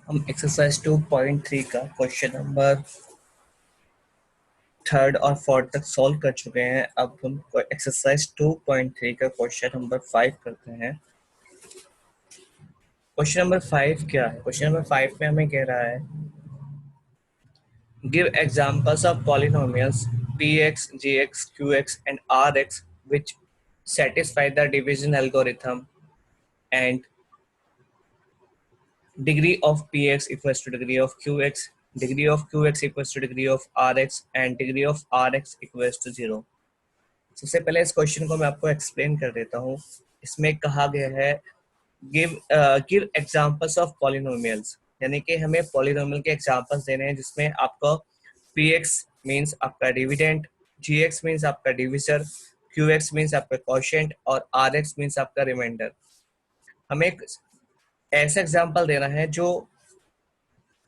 हम एक्सरसाइज 2.3 का question number third और फोर्थ तक सॉल्व कर चुके हैं। अब हम एक्सरसाइज 2.3 का क्वेश्चन नंबर 5 करते हैं। क्वेश्चन नंबर 5 क्या है? क्वेश्चन नंबर 5 में हमें कह रहा है give examples of polynomials px, gx, qx and rx which satisfy the division algorithm and degree of px equals to degree of qx, degree of qx equals to degree of rx and degree of rx equals to 0। सबसे पहले इस question को मैं आपको explain कर देता हूँ। इसमें कहा गया है गिव एग्जांपल्स ऑफ पॉलिनोमियल्स, यानी कि हमें पॉलिनोमियल के एग्जांपल्स देने हैं जिसमें आपको px मींस आपका डिविडेंड, gx मींस आपका डिविजर, qx मींस आपका क्वोशिएंट और rx मींस आपका रिमाइंडर। हमें एक ऐसा एग्जांपल देना है जो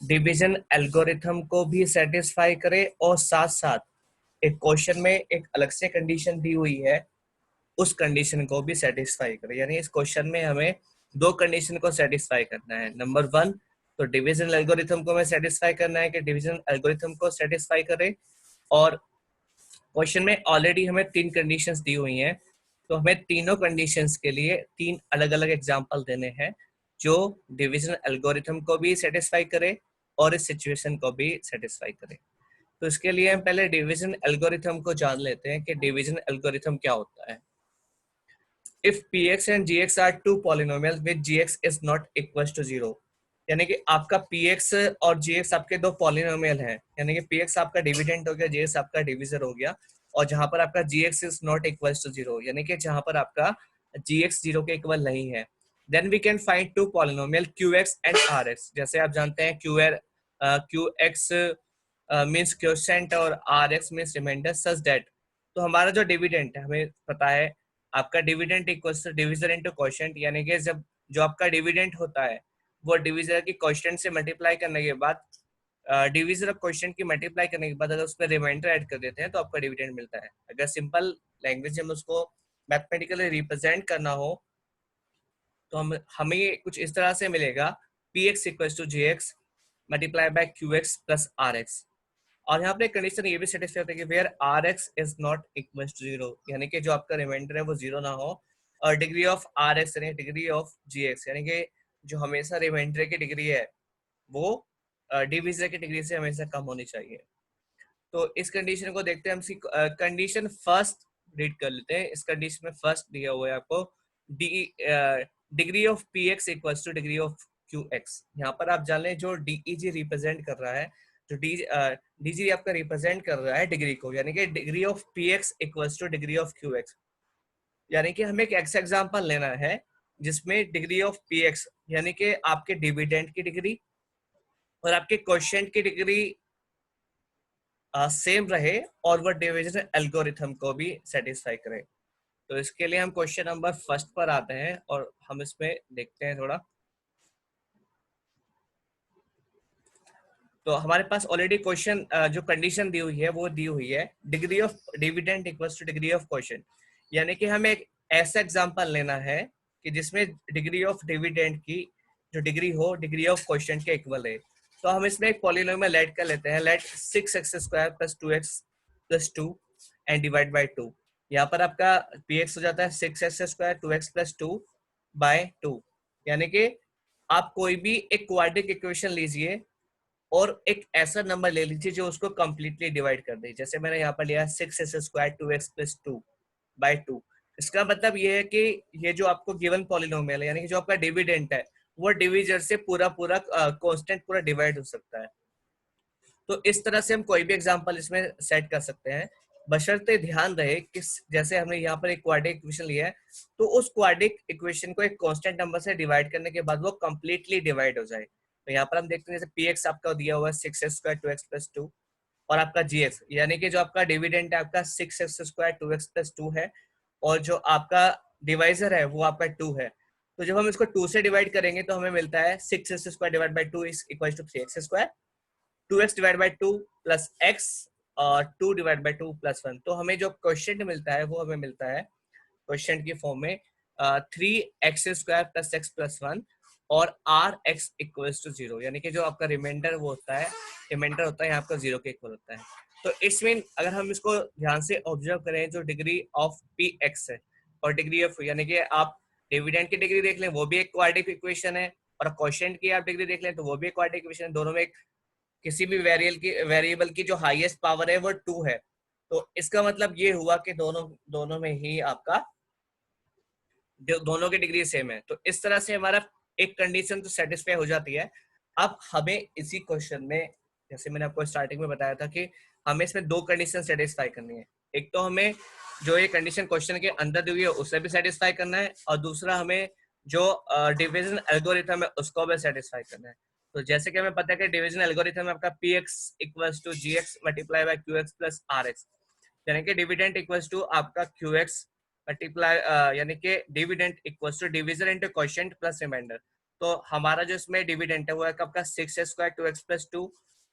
डिवीजन एल्गोरिथम को भी सेटिस्फाई करे और साथ साथ एक क्वेश्चन में एक अलग से कंडीशन दी हुई है उस कंडीशन को भी सेटिस्फाई करे। यानी इस क्वेश्चन में हमें दो कंडीशन को सेटिस्फाई करना है। नंबर 1 तो डिवीजन एल्गोरिथम को हमें सेटिस्फाई करना है कि डिवीजन एल्गोरिथम को सेटिस्फाई करे, और क्वेश्चन में ऑलरेडी हमें 3 कंडीशंस दी हुई हैं, तो हमें तीनों कंडीशंस के लिए 3 अलग अलग एग्जांपल देने हैं जो डिवीजन एल्गोरिथम को भी सेटिस्फाई करे और इस सिचुएशन को भी सेटिस्फाई करे। तो इसके लिए हम पहले डिवीजन एल्गोरिथम को जान लेते हैं कि डिवीजन एल्गोरिथम क्या होता है। If px and gx are two polynomials with gx is not equals to 0, यानी कि आपका px और gx आपके दो पॉलिनोमियल हैं, यानी कि px आपका डिविडेंड हो गया, gx आपका डिविजर हो गया, और जहां पर आपका gx is not equals to 0, यानी कि जहां पर आपका gx 0 के इक्वल नहीं है, then we can find two polynomial qx and rx। जैसे आप जानते हैं qx मींस क्वोशिएंट और rx means remainder such that, तो हमारा जो डिविडेंड है हमें पता है आपका dividend equals to divisor into quotient, यानी कि जब जो आपका डिविडेंड होता है वो डिविजर की क्वोशिएंट से मल्टीप्लाई करने के बाद डिविजर ऑफ क्वोशिएंट की मल्टीप्लाई करने के बाद अगर उसमें रिमाइंडर ऐड कर देते हैं तो आपका डिविडेंड मिलता है। अगर सिंपल लैंग्वेज में उसको मैथमेटिकली रिप्रेजेंट करना हो तो हमें कुछ इस तरह से मिलेगा px equals to jx multiply by qx plus rx, और यहाँ पे कंडीशन ये भी सेटिस्फाई होता है कि where rx is not equals to 0, यानी कि जो आपका रिमाइंडर है वो 0 ना हो, और डिग्री ऑफ rx यानी डिग्री ऑफ gx, यानी कि जो हमेशा रिमाइंडर की डिग्री है वो डिविजर की डिग्री से हमेशा कम होनी चाहिए। तो इस कंडीशन को देखते हैं हम। कंडीशन फर्स्ट रीड कर लेते हैं। इस कंडीशन में फर्स्ट दिया हुआ है आपको degree of px equals to degree of qx। यहाँ पर आप जान लें जो deg रिप्रेजेंट कर रहा है, जो dg आपका रिप्रेजेंट कर रहा है डिग्री को, यानी कि degree of px equals to degree of qx, यानी कि हमें एक ऐसा एग्जांपल लेना है जिसमें डिग्री ऑफ px यानी कि आपके डिविडेंड की डिग्री और आपके क्वोशिएंट की डिग्री सेम रहे और वह डिवीजन एल्गोरिथम को भी सेटिस्फाई करे। तो इसके लिए हम क्वेश्चन नंबर फर्स्ट पर आते हैं और हम इसमें देखते हैं थोड़ा। तो हमारे पास ऑलरेडी क्वेश्चन जो कंडीशन दी हुई है वो दी हुई है degree of dividend equals to degree of quotient, यानी कि हमें एक ऐसा एग्जांपल लेना है कि जिसमें डिग्री ऑफ डिविडेंड की जो डिग्री हो डिग्री ऑफ क्वोशिएंट के इक्वल है। तो हम इसमें एक पॉलिनोमियल लेट कर लेते हैं, late 6x² + 2x + 2 and divide by 2। यहाँ पर आपका px हो जाता है 6x² 2x + 2/2, यानी कि आप कोई भी एक क्वाड्रेटिक इक्वेशन लीजिए और एक ऐसा नंबर ले लीजिए जो उसको कंप्लीटली डिवाइड कर दे। जैसे मैंने यहाँ पर लिया 6x² 2x + 2/2। इसका मतलब ये है कि ये जो आपको गिवन पॉलिनोमियल है, यानी कि जो आपका डिविडेंड है वो डिविजर से पूरा पूरा कांस्टेंट पूरा डिवाइड हो सकता है। तो इस तरह से हम कोई भी एग्जांपल इसमें सेट कर सकते हैं, बशर्ते ध्यान रहे कि जैसे हमने यहाँ पर एक क्वाड्रेटिक इक्वेशन लिया है तो उस क्वाड्रेटिक इक्वेशन को एक कांस्टेंट नंबर से डिवाइड करने के बाद वो कंप्लीटली डिवाइड हो जाए। तो यहाँ पर हम देखते हैं जैसे px आपका दिया हुआ है 6x² 2x + 2 और आपका gx, यानी कि जो आपका डिविडेंड है आपका 6x² 2x + 2 है और जो आपका डिवाइजर है वो आपका 2 है। तो जब हम इसको 2 से डिवाइड करेंगे तो हमें मिलता है 6x² divide by 2 is equal to 3x², 2x divide by 2 plus x और 2 डिवाइड बाय 2 प्लस 1। तो हमें जो क्वोशिएंट मिलता है वो हमें मिलता है क्वोशिएंट की फॉर्म में 3x² + x + 1 और आर एक्स इक्वल्स टू 0, यानी कि जो आपका रिमाइंडर वो होता है, रिमाइंडर होता है यहाँ आपका 0 के इक्वल होता है। तो इसमें अगर हम इसको ध्यान से ऑब्जर्व करें, जो डिग्री ऑफ पी एक्स है और डिग्री ऑफ, यानी कि आप डिविडेंड की डिग्री देख लें वो भी एक क्वाड्रेटिक इक्वेशन है, और क्वोशिएंट की आप डिग्री देख लें तो वो भी एक क्वाड्रेटिक इक्वेशन है। दोनों में किसी भी वेरिएबल की जो हाईएस्ट पावर है वो 2 है। तो इसका मतलब ये हुआ कि दोनों दोनों में ही आपका दोनों की डिग्री सेम है। तो इस तरह से हमारा एक कंडीशन तो सेटिस्फाई हो जाती है। अब हमें इसी क्वेश्चन में, जैसे मैंने आपको स्टार्टिंग में बताया था कि हमें इसमें दो कंडीशन सेटिस्फाई करनी है। एक तो हमें जो ये कंडीशन क्वेश्चन के अंदर दी हुई है उसे भी सेटिस्फाई करना है, और दूसरा हमें जो डिवीजन एल्गोरिथम है उसको भी सेटिस्फाई करना है। तो जैसे कि हमें पता है कि डिवीजन एल्गोरिथम आपका P X equals to G X multiply by Q X plus R X, यानी कि डिविडेंड इक्वल्स टू आपका क्यू एक्स मल्टीप्लाई, यानी कि dividend equals to division into quotient plus remainder. तो हमारा जो इसमें डिविडेंड है वो है आपका 6x² 2x प्लस 2,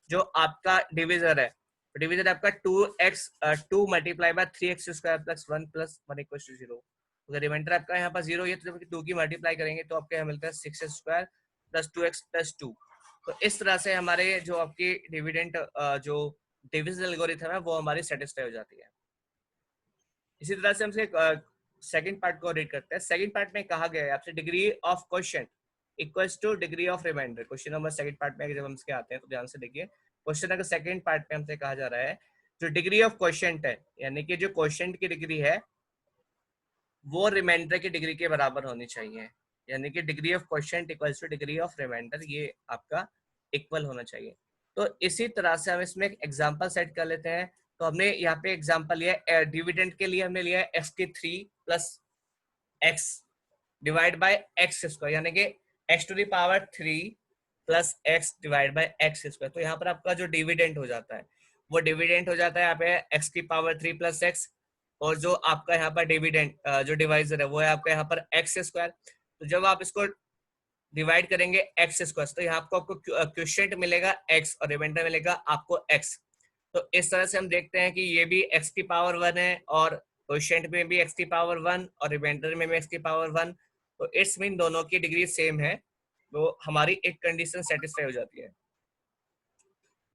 जो आपका डिविजर है, डिविजन आपका 2x 2 multiply by 3x² plus 1 plus 1 equals to 0। अगर रिमाइंडर आपका यहाँ पर 0 है तो जब 2 की मल्टीप्लाई करेंगे तो आपको यहाँ मिलता है 6x² प्लस 2x प्लस 2। तो इस तरह से हमारे जो आपकी डिविडेंड जो डिविजन एल्गोरिथम है वो हमारी सेटिस्फाई हो जाती है। इसी तरह से हमसे सेकंड पार्ट को रीड करते हैं। सेकंड पार्ट में कहा गया है आपसे degree of quotient equals to degree of remainder. Question number second part में जब हम इसके आते हैं तो ध्यान से देखिए, क्वेश्चन नंबर सेकंड पार्ट में हमसे कहा जा रहा है जो डिग्री ऑफ क्वोशिएंट है, यानी कि जो क्वोशिएंट की डिग्री है वो रिमाइंडर की डिग्री के बराबर होनी चाहिए, यानी कि degree of quotient equals to degree of remainder, ये आपका इक्वल होना चाहिए। तो इसी तरह से हम इसमें एक एग्जांपल सेट कर लेते हैं। तो हमने यहाँ पे एग्जांपल लिया डिविडेंड के लिए, हमने लिया एक्स की 3 plus X divide by X square, यानी कि X to the power 3 plus X divide by X square. तो यहाँ पर आपका जो डिविडेंड हो जाता है वो डिविडेंड हो जाता है यहाँ पे एक्स की पावर 3 प्लस एक्स, और जो आपका यहाँ पर डिविडेंड जो डिवाइजर है वो है आपका यहाँ पर एक्स स्क्वायर। तो जब आप इसको डिवाइड करेंगे एक्स स्क्वायर तो यहाँ आपको क्वोशिएंट मिलेगा एक्स और रिमाइंडर मिलेगा आपको एक्स। तो इस तरह से हम देखते हैं कि ये भी एक्स की पावर 1 है, और क्वोशिएंट में भी एक्स की पावर 1 और रिमाइंडर में भी एक्स की पावर 1। तो इट्स मीन दोनों की डिग्री सेम है, तो हमारी एक कंडीशन सेटिस्फाई हो जाती है।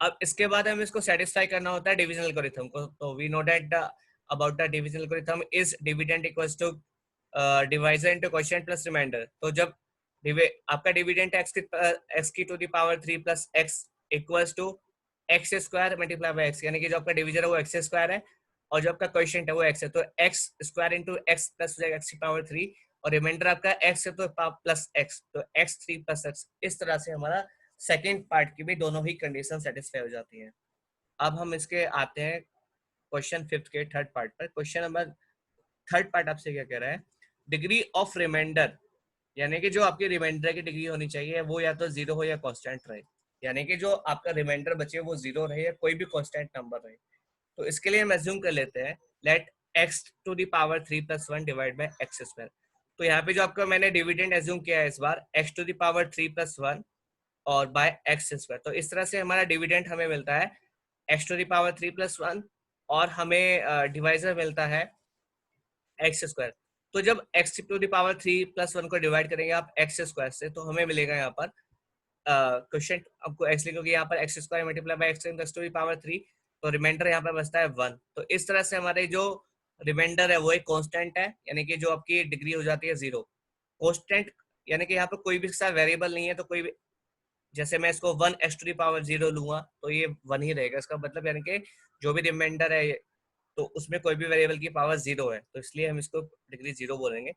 अब इसके बाद हमें इसको सेटिस्फाई करना होता है डिविजन एल्गोरिथम को। तो we know that about the division algorithm is dividend equals to divisor into quotient plus remainder. तो जब आपका डिविडेंड एक्स की to the power 3 plus X equals to X square multiply by X, यानी कि जो आपका डिविजन है वो एक्स स्क्वायर है और जो आपका क्वोशिएंट है वो एक्स है। तो x square into x plus हो जाएगा एक्स की पावर 3, और रिमाइंडर आपका एक्स है तो प्लस एक्स, तो एक्स 3 प्लस एक्स। इस तरह से हमारा सेकेंड पार्ट की भी दोनों ही कंडीशन सेटिस्फाई हो जाती है। अब हम इसके आते हैं क्वेश्चन फिफ्थ के थर्ड पार्ट पर। क्वेश्चन नंबर थर्ड पार्ट आपसे क्या कह रहा है, डिग्री ऑफ रिमाइंडर, यानी कि जो आपकी रिमाइंडर की डिग्री होनी चाहिए वो या तो 0 हो या कांस्टेंट रहे, यानी कि जो आपका रिमाइंडर बचे वो 0 रहे या कोई भी कांस्टेंट नंबर रहे। तो इसके लिए हम एज्यूम कर लेते हैं let X to the power 3 plus 1 divide by X square. तो यहाँ पे जो आपका मैंने डिविडेंड एज्यूम किया है इस बार x to the power 3 plus 1 और बाय एक्स स्क्वायर। तो इस तरह से हमारा डिविडेंड हमें मिलता है X to the power 3 plus 1, और हमें डिवाइजर मिलता है एक्स स्क्वायर। तो जब X to the power 3 plus 1 को डिवाइड करेंगे आप एक्स स्क्वायर से तो हमें मिलेगा यहाँ पर क्वेश्चन आपको एक्स लिखोगे यहाँ पर X square multiply by X to the power 3, तो रिमाइंडर यहाँ पर बचता है 1। तो इस तरह से हमारे जो रिमाइंडर है वो एक कांस्टेंट है, यानी कि जो आपकी डिग्री हो जाती है 0। कांस्टेंट यानी कि यहाँ पर कोई भी वेरिएबल नहीं है, तो कोई भी, जैसे मैं इसको 1 एक्स टू द पावर 0 लूंगा तो ये 1 ही रहेगा, इसका मतलब यानी कि जो भी रिमाइंडर है तो उसमें कोई भी वेरिएबल की पावर 0 है, तो इसलिए हम इसको डिग्री 0 बोलेंगे।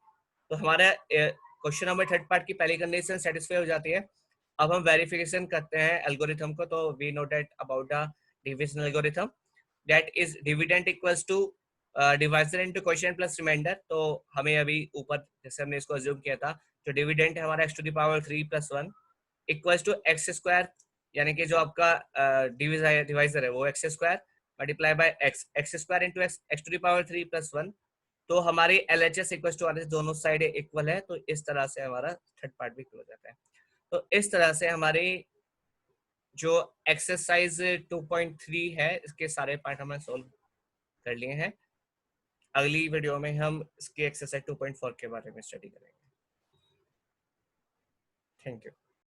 तो हमारा क्वेश्चन नंबर थर्ड पार्ट की पहली कंडीशन सेटिस्फाई हो जाती है। अब हम वेरिफिकेशन करते हैं एल्गोरिथम को। तो we know that about the division algorithm that is dividend equals to divisor into quotient plus remainder. तो हमें अभी ऊपर जैसे हमने इसको अज्यूम किया था, जो डिविडेंड है हमारा X to the power 3 plus 1 equals to X square, यानी कि जो आपका डिवाइजर है वो X square multiply by X, X square into X, X to the power 3 plus 1। तो हमारी LHS इक्वल टू RHS दोनों साइड इक्वल है, तो इस तरह से हमारा थर्ड पार्ट भी इक्वल हो जाता है। तो इस तरह से हमारी जो एक्सरसाइज 2.3 है इसके सारे पार्ट हमने सोल्व कर लिए हैं। अगली वीडियो में हम इसके एक्सरसाइज 2.4 के बारे में स्टडी करेंगे। Thank you.